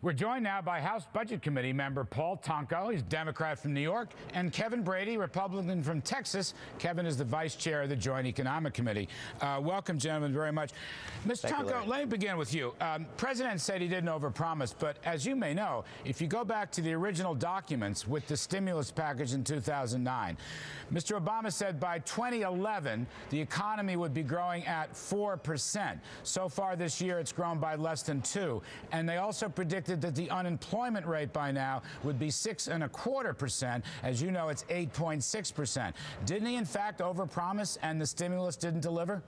We're joined now by House Budget Committee member Paul Tonko. He's Democrat from New York, and Kevin Brady, Republican from Texas. Kevin is the vice chair of the Joint Economic Committee. Welcome, gentlemen, very much. Mr. Tonko, let me begin with you. President said he didn't overpromise, but as you may know, if you go back to the original documents with the stimulus package in 2009, Mr. Obama said by 2011, the economy would be growing at 4%. So far this year, it's grown by less than 2%. And they also predicted that the unemployment rate by now would be 6.25%. As you know, it's 8.6%. Didn't he, in fact, overpromise and the stimulus didn't deliver?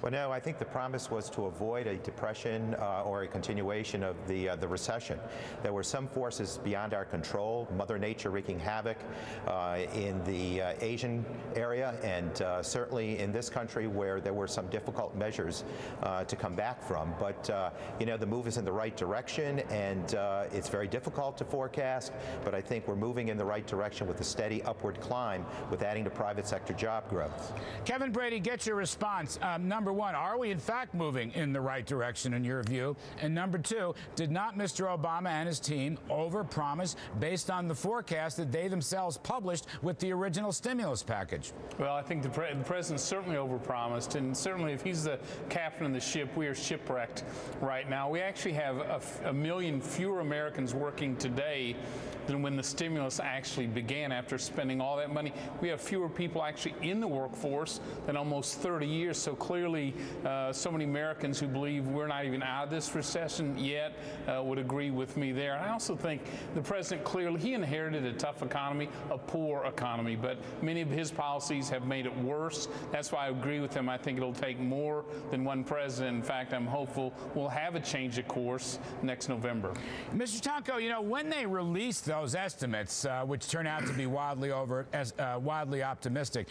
Well, no, I think the promise was to avoid a depression or a continuation of the recession. There were some forces beyond our control, Mother Nature wreaking havoc in the Asian area and certainly in this country where there were some difficult measures to come back from. But, you know, the move is in the right direction, and it's very difficult to forecast, but I think we're moving in the right direction with a steady upward climb with adding to private sector job growth. Kevin Brady, get your response. Number one, are we in fact moving in the right direction in your view? And number two, did not Mr. Obama and his team overpromise based on the forecast that they themselves published with the original stimulus package? Well, I think the president certainly overpromised, and certainly if he's the captain of the ship, we are shipwrecked right now. We actually have a million fewer Americans working today than when the stimulus actually began. After spending all that money, we have fewer people actually in the workforce than almost 30 years. So clearly, so many Americans who believe we're not even out of this recession yet would agree with me there. I also think the president clearly, he inherited a tough economy, a poor economy, but many of his policies have made it worse. That's why I agree with him. I think it'll take more than one president. In fact, I'm hopeful we'll have a change of course next November. Mr. Tonko, you know, when they released those estimates, which turn out to be wildly optimistic,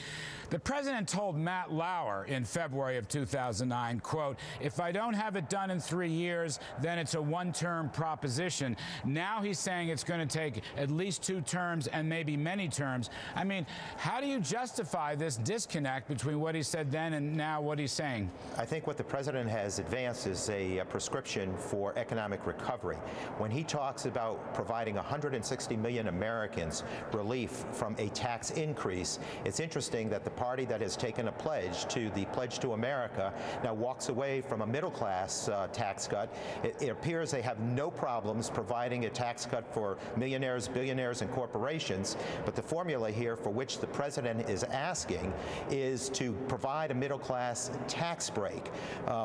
the president told Matt Lauer in February of 2009, quote, "If I don't have it done in 3 years, then it's a one-term proposition." Now he's saying it's going to take at least 2 terms and maybe many terms. I mean, how do you justify this disconnect between what he said then and now what he's saying? I think what the president has advanced is a prescription for economic recovery. When he talks about providing 160 million Americans relief from a tax increase, it's interesting that the party that has taken a pledge to the Pledge to America now walks away from a middle-class tax cut. It appears they have no problems providing a tax cut for millionaires, billionaires, and corporations, but the formula here for which the president is asking is to provide a middle-class tax break,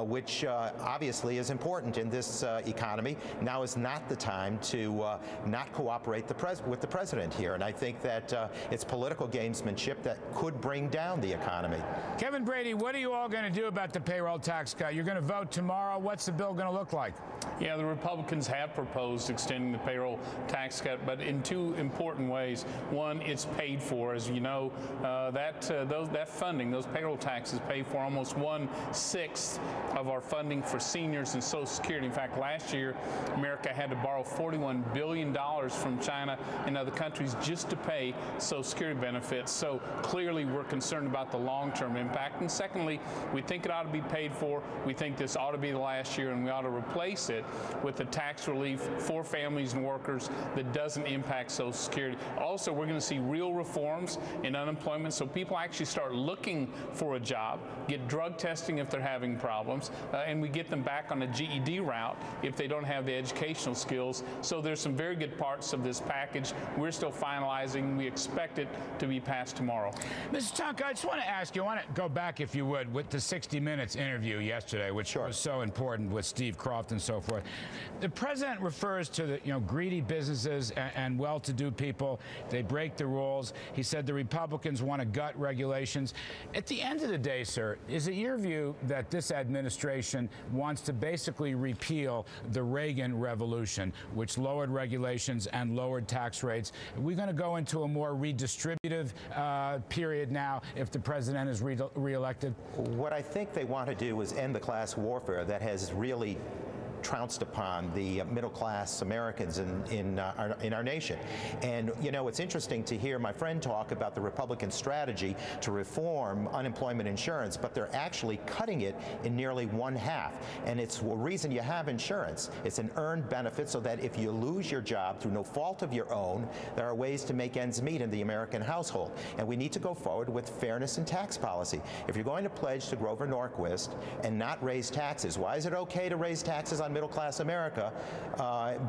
which obviously is important in this economy. Now is not the time to not cooperate with the president here, and I think that it's political gamesmanship that could bring down the economy. Kevin Brady, what are you all going to do about the payroll tax cut? You're going to vote tomorrow. What's the bill going to look like? Yeah, the Republicans have proposed extending the payroll tax cut, but in 2 important ways. One, it's paid for. As you know, that funding, those payroll taxes pay for almost 1/6 of our funding for seniors and Social Security. In fact, last year, America had to borrow $41 billion from China and other countries just to pay Social Security benefits. So clearly, we're concerned about the long-term impact. And secondly, we think it ought to be paid for. We think this ought to be the last year, and we ought to replace it with a tax relief for families and workers that doesn't impact Social Security. Also, we're going to see real reforms in unemployment, so people actually start looking for a job, get drug testing if they're having problems, and we get them back on a GED route if they don't have the educational skills. So there's some very good parts of this package. We're still finalizing. We expect it to be passed tomorrow. Mr. Tonko, I just want to ask you, I want to go back, if you would, with the 60 Minutes interview yesterday, which was so important with Steve Croft and so forth. The president refers to the greedy businesses and well-to-do people. They break the rules. He said the Republicans want to gut regulations. At the end of the day, sir, is it your view that this administration wants to basically repeal the Reagan Revolution, which lowered regulations and lowered tax rates? Are we going to go into a more redistributive period now if the president is reelected? What I think they want to do is end the class warfare that has really trounced upon the middle-class Americans in our nation. And, you know, it's interesting to hear my friend talk about the Republican strategy to reform unemployment insurance, but they're actually cutting it in nearly one half. And it's a reason you have insurance. It's an earned benefit so that if you lose your job through no fault of your own, there are ways to make ends meet in the American household. And we need to go forward with fairness in tax policy. If you're going to pledge to Grover Norquist and not raise taxes, why is it okay to raise taxes on middle-class America,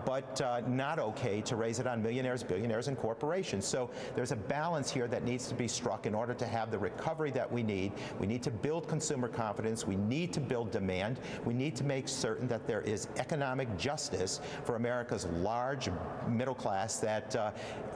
but not okay to raise it on millionaires, billionaires, and corporations? So there's a balance here that needs to be struck in order to have the recovery that we need. We need to build consumer confidence. We need to build demand. We need to make certain that there is economic justice for America's large middle class, that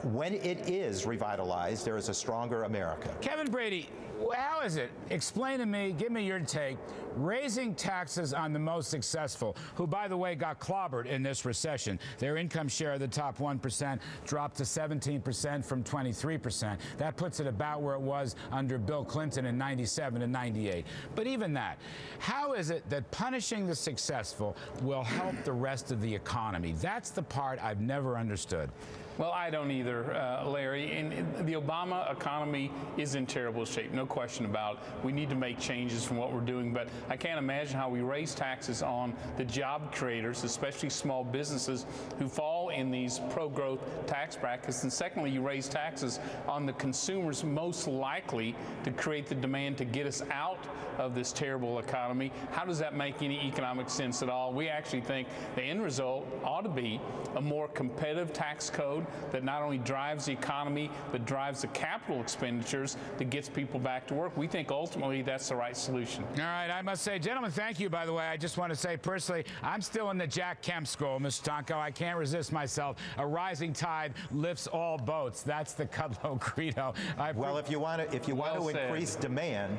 when it is revitalized, there is a stronger America. Kevin Brady, how is it? Explain to me, give me your take, raising taxes on the most successful, who, by the way, got clobbered in this recession. Their income share of the top 1% dropped to 17% from 23%. That puts it about where it was under Bill Clinton in 97 and 98. But even that, how is it that punishing the successful will help the rest of the economy? That's the part I've never understood. Well, I don't either, Larry. And the Obama economy is in terrible shape, no question about it. We need to make changes from what we're doing, but I can't imagine how we raise taxes on the job creators, especially small businesses who fall in these pro-growth tax brackets. And secondly, you raise taxes on the consumers most likely to create the demand to get us out of this terrible economy. How does that make any economic sense at all? We actually think the end result ought to be a more competitive tax code that not only drives the economy, but drives the capital expenditures that gets people back to work. We think ultimately that's the right solution. All right, I must say, gentlemen, thank you, by the way. I just want to say personally, I'm still in the Jack Kemp school, Mr. Tonko. I can't resist myself. A rising tide lifts all boats. That's the Kudlow credo. Well, if you want to increase demand,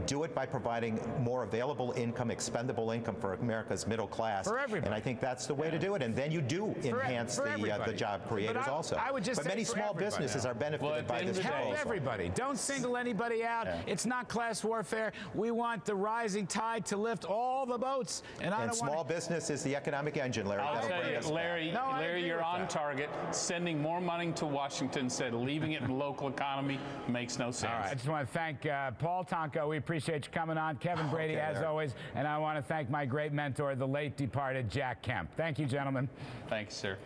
do it by providing more available income, expendable income for America's middle class. For everybody. And I think that's the way to do it. And then you do enhance the job creators also. I would just but say many small businesses are benefited by this proposal. Everybody. Don't single anybody out. Yeah. It's not class warfare. We want the rising tide to lift all the boats. And small business is the economic engine, Larry. I'll tell you, Larry, you're on target. Sending more money to Washington instead of leaving it in the local economy makes no sense. All right. I just want to thank Paul Tonko. We appreciate you coming on. Kevin Brady, as always. And I want to thank my great mentor, the late departed Jack Kemp. Thank you, gentlemen. Thanks, sir.